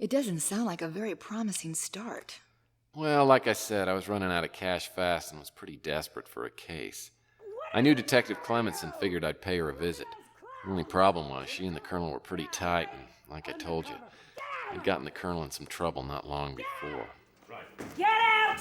It doesn't sound like a very promising start. Well, like I said, I was running out of cash fast and was pretty desperate for a case. I knew Detective Clements and figured I'd pay her a visit. The only problem was she and the Colonel were pretty tight, and like I told you, I'd gotten the Colonel in some trouble not long before. Get out!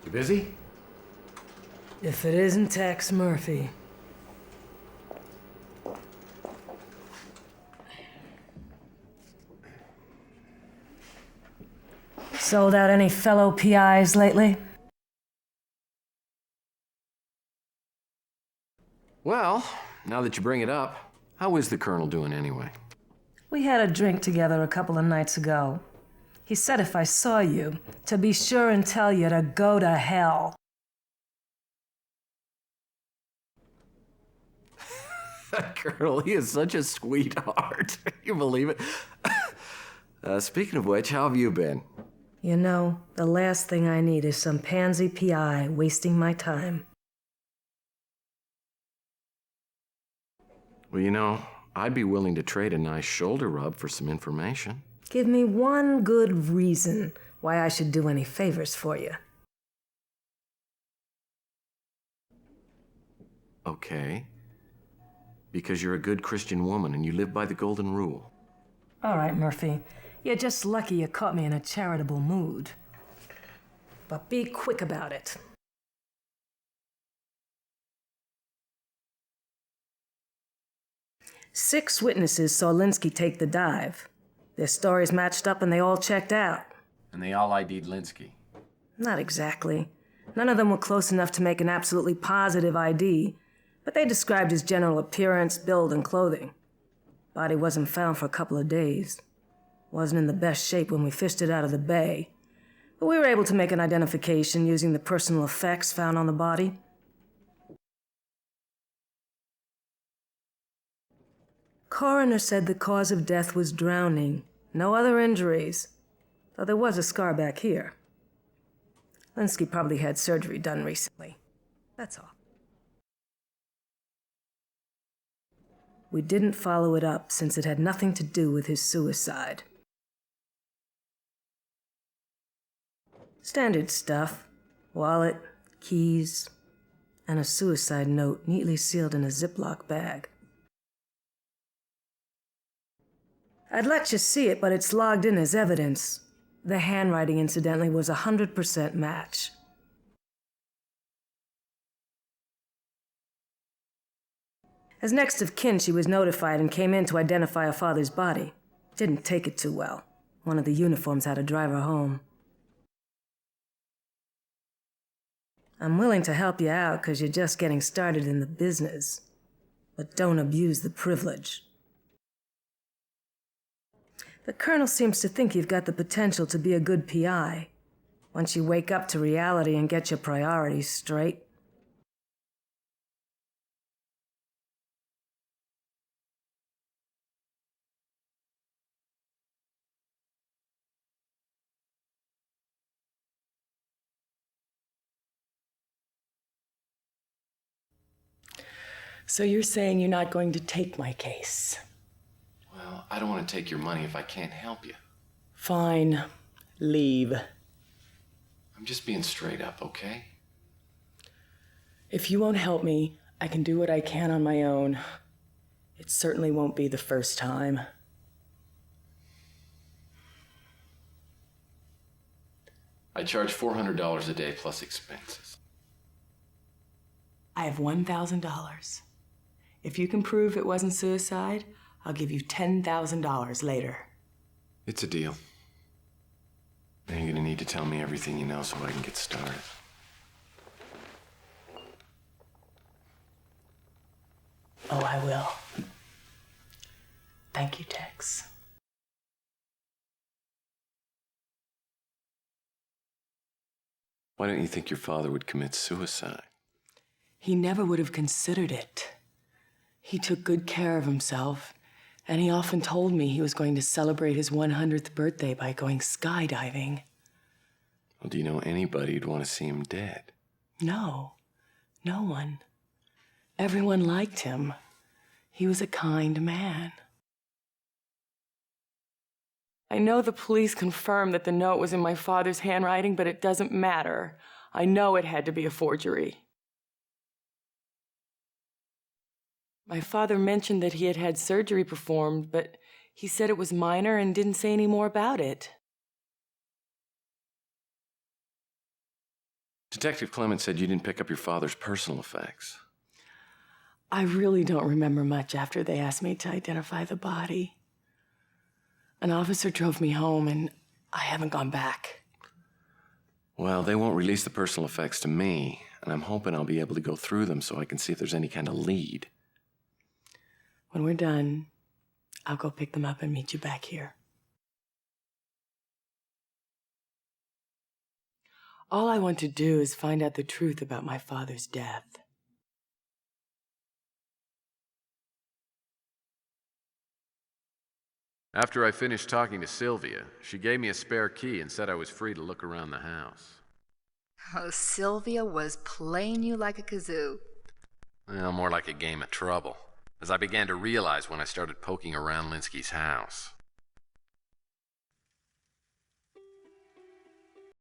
You busy? If it isn't Tex Murphy. Sold out any fellow PIs lately? Well, now that you bring it up, how is the Colonel doing anyway? We had a drink together a couple of nights ago. He said if I saw you, to be sure and tell you to go to hell. Colonel, he is such a sweetheart. You believe it? Speaking of which, how have you been? You know, the last thing I need is some pansy PI wasting my time. Well, you know, I'd be willing to trade a nice shoulder rub for some information. Give me one good reason why I should do any favors for you. Okay. Because you're a good Christian woman and you live by the golden rule. All right, Murphy. You're just lucky you caught me in a charitable mood. But be quick about it. Six witnesses saw Linsky take the dive. Their stories matched up and they all checked out. And they all ID'd Linsky. Not exactly. None of them were close enough to make an absolutely positive ID, but they described his general appearance, build, and clothing. Body wasn't found for a couple of days. Wasn't in the best shape when we fished it out of the bay, but we were able to make an identification using the personal effects found on the body. Coroner said the cause of death was drowning, no other injuries, though there was a scar back here. Linsky probably had surgery done recently. That's all. We didn't follow it up since it had nothing to do with his suicide. Standard stuff. Wallet, keys, and a suicide note neatly sealed in a Ziploc bag. I'd let you see it, but it's logged in as evidence. The handwriting, incidentally, was 100% match. As next of kin, she was notified and came in to identify her father's body. Didn't take it too well. One of the uniforms had to drive her home. I'm willing to help you out because you're just getting started in the business. But don't abuse the privilege. The Colonel seems to think you've got the potential to be a good PI, once you wake up to reality and get your priorities straight. So you're saying you're not going to take my case? Well, I don't want to take your money if I can't help you. Fine. Leave. I'm just being straight up, okay? If you won't help me, I can do what I can on my own. It certainly won't be the first time. I charge $400 a day plus expenses. I have $1,000. If you can prove it wasn't suicide, I'll give you $10,000 later. It's a deal. Then you're gonna need to tell me everything you know so I can get started. Oh, I will. Thank you, Tex. Why don't you think your father would commit suicide? He never would have considered it. He took good care of himself, And he often told me he was going to celebrate his 100th birthday by going skydiving. Well, do you know anybody who'd want to see him dead? No, no one. Everyone liked him. He was a kind man. I know the police confirmed that the note was in my father's handwriting, but it doesn't matter. I know it had to be a forgery. My father mentioned that he had had surgery performed, but he said it was minor and didn't say any more about it. Detective Clement said you didn't pick up your father's personal effects. I really don't remember much after they asked me to identify the body. An officer drove me home, and I haven't gone back. Well, they won't release the personal effects to me, and I'm hoping I'll be able to go through them so I can see if there's any kind of lead. When we're done, I'll go pick them up and meet you back here. All I want to do is find out the truth about my father's death. After I finished talking to Sylvia, she gave me a spare key and said I was free to look around the house. Oh, Sylvia was playing you like a kazoo. Well, more like a game of trouble, as I began to realize when I started poking around Linsky's house.